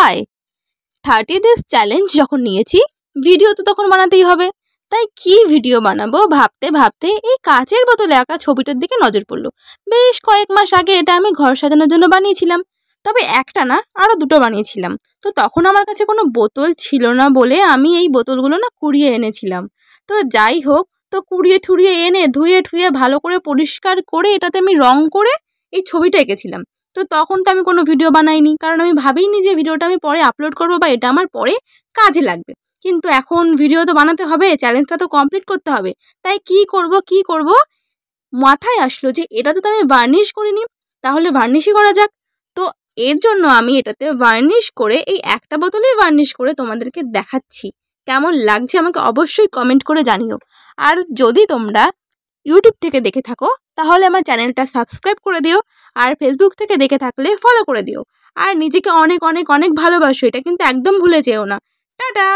High 30 days challenge যখন নিয়েছি video তো তখন বানাতেই হবে। তাই কি ভিডিও বানাবো ভাবতে ভাবতে এই কাচের বোতলে আঁকা ছবিটার দিকে নজর পড়লো। বেশ কয়েক মাস আগে এটা আমি ঘর সাজানোর জন্য বানিয়েছিলাম, তবে একটা না আরও দুটো বানিয়েছিলাম। তো তখন আমার কাছে কোনো বোতল ছিল না বলে আমি এই বোতলগুলো না কুড়িয়ে এনেছিলাম। তো যাই হোক, তো কুড়িয়ে ঠুড়িয়ে এনে ধুয়ে ঠুয়ে ভালো করে পরিষ্কার করে এটাতে আমি রং করে এই ছবিটা এঁকেছিলাম। তো তখন তো আমি কোনো ভিডিও বানাইনি, কারণ আমি ভাবিনি যে ভিডিওটা আমি পরে আপলোড করবো বা এটা আমার পরে কাজে লাগবে। কিন্তু এখন ভিডিও তো বানাতে হবে, চ্যালেঞ্জটা তো কমপ্লিট করতে হবে। তাই কি করব মাথায় আসলো যে এটাতে তো আমি ভার্নিশ করিনি, তাহলে ভার্নিশই করা যাক। তো এর জন্য আমি এটাতে ভার্নিশ করে এই একটা বোতলেই ভার্নিশ করে তোমাদেরকে দেখাচ্ছি। কেমন লাগছে আমাকে অবশ্যই কমেন্ট করে জানিও। আর যদি তোমরা ইউটিউব থেকে দেখে থাকো তাহলে আমার চ্যানেলটা সাবস্ক্রাইব করে দিও, আর ফেসবুক থেকে দেখে থাকলে ফলো করে দিও। আর নিজেকে অনেক অনেক অনেক ভালোবাসো, এটা কিন্তু একদম ভুলে যেও না। টাটা।